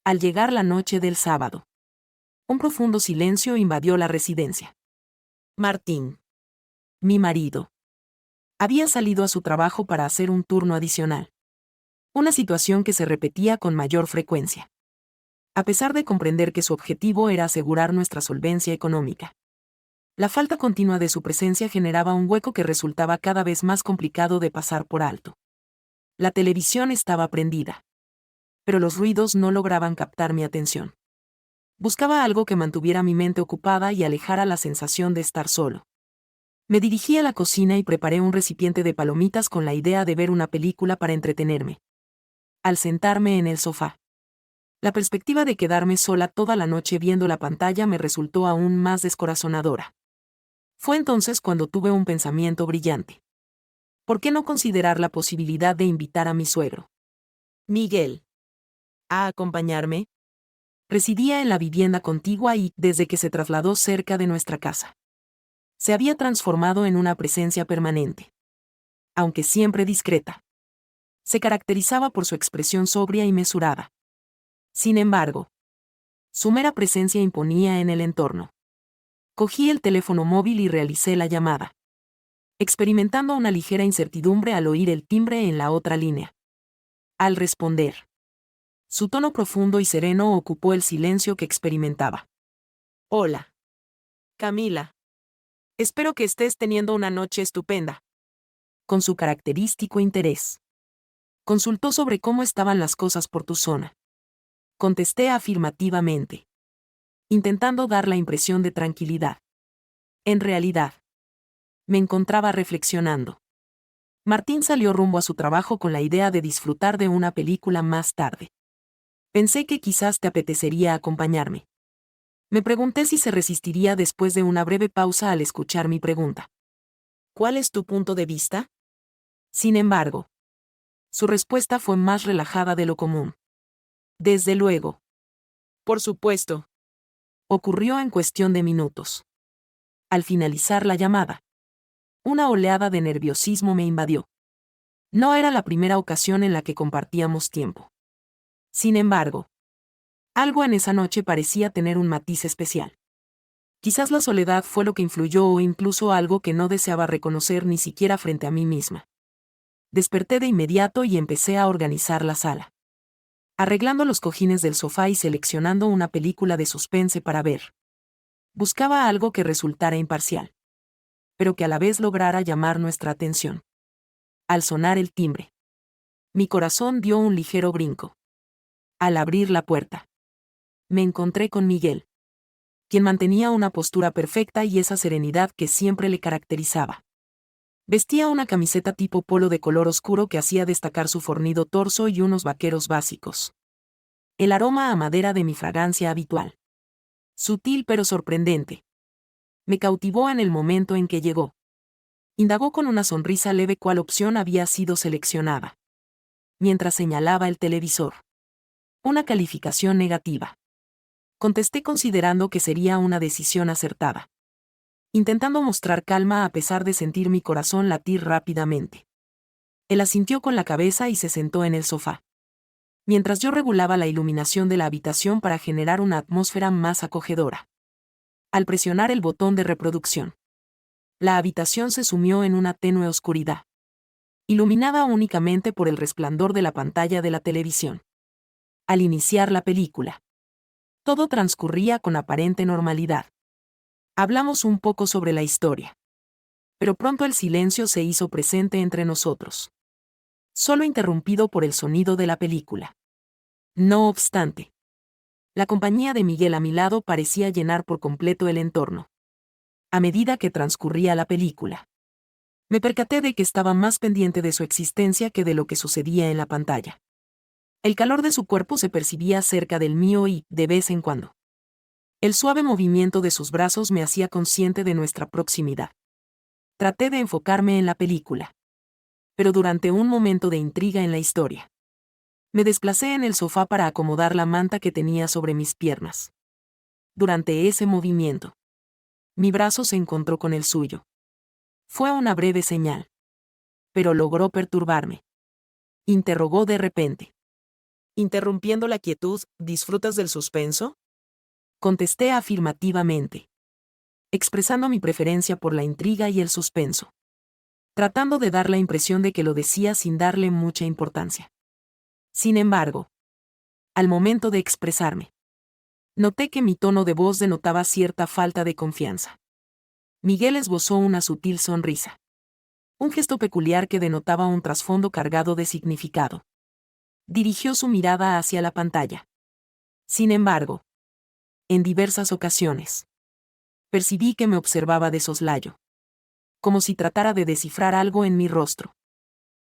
Al llegar la noche del sábado, un profundo silencio invadió la residencia. Martín, mi marido, había salido a su trabajo para hacer un turno adicional. Una situación que se repetía con mayor frecuencia. A pesar de comprender que su objetivo era asegurar nuestra solvencia económica. La falta continua de su presencia generaba un hueco que resultaba cada vez más complicado de pasar por alto. La televisión estaba prendida. Pero los ruidos no lograban captar mi atención. Buscaba algo que mantuviera mi mente ocupada y alejara la sensación de estar solo. Me dirigí a la cocina y preparé un recipiente de palomitas con la idea de ver una película para entretenerme. Al sentarme en el sofá, la perspectiva de quedarme sola toda la noche viendo la pantalla me resultó aún más descorazonadora. Fue entonces cuando tuve un pensamiento brillante. ¿Por qué no considerar la posibilidad de invitar a mi suegro, Miguel, a acompañarme? Residía en la vivienda contigua y, desde que se trasladó cerca de nuestra casa, se había transformado en una presencia permanente. Aunque siempre discreta, se caracterizaba por su expresión sobria y mesurada. Sin embargo, su mera presencia imponía en el entorno. Cogí el teléfono móvil y realicé la llamada, experimentando una ligera incertidumbre al oír el timbre en la otra línea. Al responder, su tono profundo y sereno ocupó el silencio que experimentaba. Hola, Camila. Espero que estés teniendo una noche estupenda. Con su característico interés. Consultó sobre cómo estaban las cosas por tu zona. Contesté afirmativamente, intentando dar la impresión de tranquilidad. En realidad, me encontraba reflexionando. Martín salió rumbo a su trabajo con la idea de disfrutar de una película más tarde. Pensé que quizás te apetecería acompañarme. Me pregunté si se resistiría después de una breve pausa al escuchar mi pregunta. ¿Cuál es tu punto de vista? Sin embargo, su respuesta fue más relajada de lo común. Desde luego. Por supuesto. Ocurrió en cuestión de minutos. Al finalizar la llamada, una oleada de nerviosismo me invadió. No era la primera ocasión en la que compartíamos tiempo. Sin embargo, algo en esa noche parecía tener un matiz especial. Quizás la soledad fue lo que influyó o incluso algo que no deseaba reconocer ni siquiera frente a mí misma. Desperté de inmediato y empecé a organizar la sala. Arreglando los cojines del sofá y seleccionando una película de suspense para ver. Buscaba algo que resultara imparcial, pero que a la vez lograra llamar nuestra atención. Al sonar el timbre, mi corazón dio un ligero brinco. Al abrir la puerta, me encontré con Miguel, quien mantenía una postura perfecta y esa serenidad que siempre le caracterizaba. Vestía una camiseta tipo polo de color oscuro que hacía destacar su fornido torso y unos vaqueros básicos. El aroma a madera de mi fragancia habitual, sutil pero sorprendente, me cautivó en el momento en que llegó. Indagó con una sonrisa leve cuál opción había sido seleccionada, mientras señalaba el televisor. Una calificación negativa. Contesté considerando que sería una decisión acertada, intentando mostrar calma a pesar de sentir mi corazón latir rápidamente. Él asintió con la cabeza y se sentó en el sofá, mientras yo regulaba la iluminación de la habitación para generar una atmósfera más acogedora. Al presionar el botón de reproducción, la habitación se sumió en una tenue oscuridad, iluminada únicamente por el resplandor de la pantalla de la televisión. Al iniciar la película, todo transcurría con aparente normalidad. Hablamos un poco sobre la historia, pero pronto el silencio se hizo presente entre nosotros, solo interrumpido por el sonido de la película. No obstante, la compañía de Miguel a mi lado parecía llenar por completo el entorno. A medida que transcurría la película, me percaté de que estaba más pendiente de su existencia que de lo que sucedía en la pantalla. El calor de su cuerpo se percibía cerca del mío y, de vez en cuando, el suave movimiento de sus brazos me hacía consciente de nuestra proximidad. Traté de enfocarme en la película, pero durante un momento de intriga en la historia, me desplacé en el sofá para acomodar la manta que tenía sobre mis piernas. Durante ese movimiento, mi brazo se encontró con el suyo. Fue una breve señal, pero logró perturbarme. Interrogó de repente. Interrumpiendo la quietud, ¿disfrutas del suspenso? Contesté afirmativamente, expresando mi preferencia por la intriga y el suspenso, tratando de dar la impresión de que lo decía sin darle mucha importancia. Sin embargo, al momento de expresarme, noté que mi tono de voz denotaba cierta falta de confianza. Miguel esbozó una sutil sonrisa, un gesto peculiar que denotaba un trasfondo cargado de significado. Dirigió su mirada hacia la pantalla. Sin embargo, en diversas ocasiones, percibí que me observaba de soslayo, como si tratara de descifrar algo en mi rostro.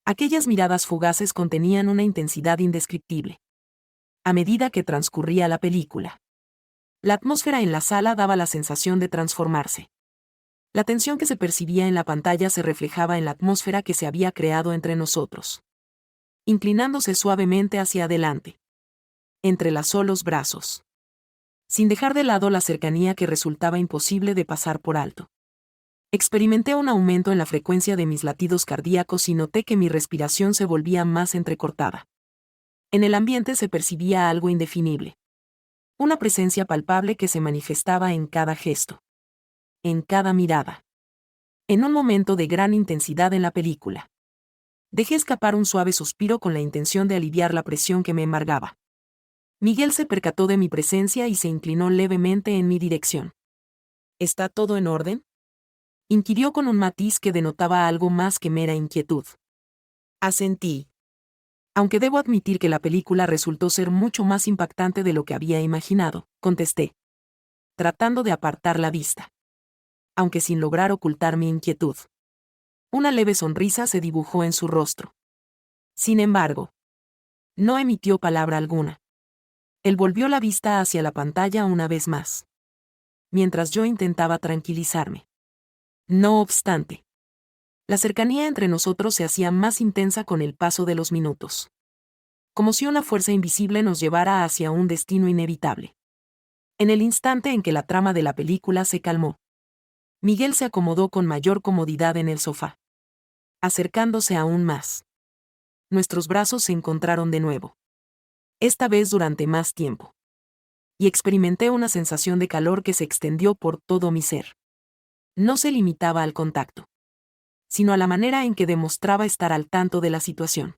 Aquellas miradas fugaces contenían una intensidad indescriptible. A medida que transcurría la película, la atmósfera en la sala daba la sensación de transformarse. La tensión que se percibía en la pantalla se reflejaba en la atmósfera que se había creado entre nosotros. Inclinándose suavemente hacia adelante, entrelazó los brazos, sin dejar de lado la cercanía que resultaba imposible de pasar por alto. Experimenté un aumento en la frecuencia de mis latidos cardíacos y noté que mi respiración se volvía más entrecortada. En el ambiente se percibía algo indefinible. Una presencia palpable que se manifestaba en cada gesto, en cada mirada. En un momento de gran intensidad en la película, dejé escapar un suave suspiro con la intención de aliviar la presión que me embargaba. Miguel se percató de mi presencia y se inclinó levemente en mi dirección. ¿Está todo en orden?, inquirió con un matiz que denotaba algo más que mera inquietud. Asentí. Aunque debo admitir que la película resultó ser mucho más impactante de lo que había imaginado, contesté, tratando de apartar la vista, aunque sin lograr ocultar mi inquietud. Una leve sonrisa se dibujó en su rostro. Sin embargo, no emitió palabra alguna. Él volvió la vista hacia la pantalla una vez más, mientras yo intentaba tranquilizarme. No obstante, la cercanía entre nosotros se hacía más intensa con el paso de los minutos, como si una fuerza invisible nos llevara hacia un destino inevitable. En el instante en que la trama de la película se calmó, Miguel se acomodó con mayor comodidad en el sofá, acercándose aún más. Nuestros brazos se encontraron de nuevo, esta vez durante más tiempo, y experimenté una sensación de calor que se extendió por todo mi ser. No se limitaba al contacto, sino a la manera en que demostraba estar al tanto de la situación.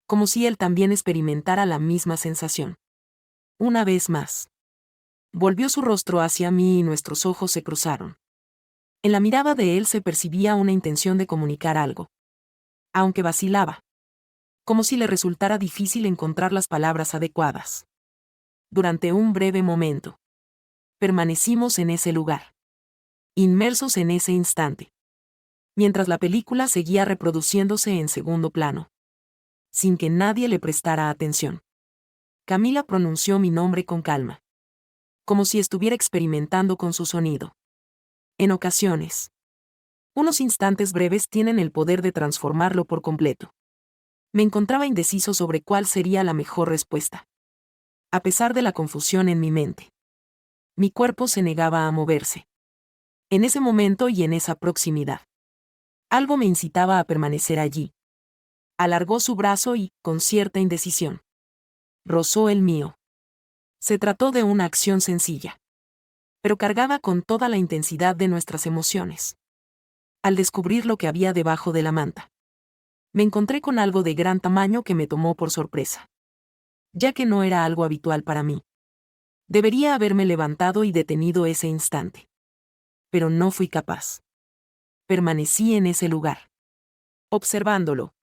Como si él también experimentara la misma sensación. Una vez más, volvió su rostro hacia mí y nuestros ojos se cruzaron. En la mirada de él se percibía una intención de comunicar algo, aunque vacilaba, como si le resultara difícil encontrar las palabras adecuadas. Durante un breve momento, permanecimos en ese lugar, inmersos en ese instante, mientras la película seguía reproduciéndose en segundo plano, sin que nadie le prestara atención. Camila pronunció mi nombre con calma, como si estuviera experimentando con su sonido. En ocasiones, unos instantes breves tienen el poder de transformarlo por completo. Me encontraba indeciso sobre cuál sería la mejor respuesta. A pesar de la confusión en mi mente, mi cuerpo se negaba a moverse. En ese momento y en esa proximidad, algo me incitaba a permanecer allí. Alargó su brazo y, con cierta indecisión, rozó el mío. Se trató de una acción sencilla, pero cargada con toda la intensidad de nuestras emociones. Al descubrir lo que había debajo de la manta, me encontré con algo de gran tamaño que me tomó por sorpresa, ya que no era algo habitual para mí. Debería haberme levantado y detenido ese instante, pero no fui capaz. Permanecí en ese lugar, observándolo,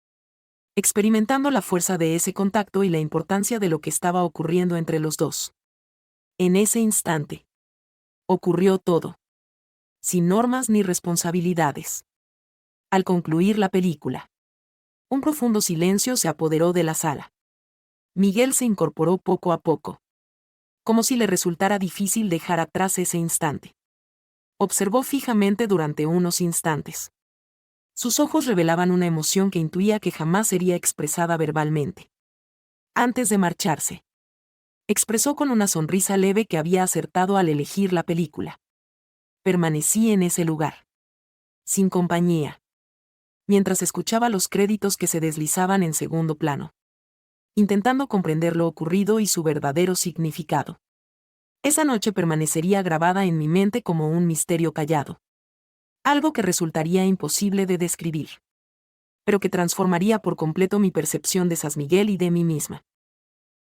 experimentando la fuerza de ese contacto y la importancia de lo que estaba ocurriendo entre los dos. En ese instante, ocurrió todo, sin normas ni responsabilidades. Al concluir la película, un profundo silencio se apoderó de la sala. Miguel se incorporó poco a poco, como si le resultara difícil dejar atrás ese instante. Observó fijamente durante unos instantes. Sus ojos revelaban una emoción que intuía que jamás sería expresada verbalmente. Antes de marcharse, expresó con una sonrisa leve que había acertado al elegir la película. Permanecí en ese lugar, sin compañía, mientras escuchaba los créditos que se deslizaban en segundo plano. intentando comprender lo ocurrido y su verdadero significado. Esa noche permanecería grabada en mi mente como un misterio callado. Algo que resultaría imposible de describir, pero que transformaría por completo mi percepción de San Miguel y de mí misma.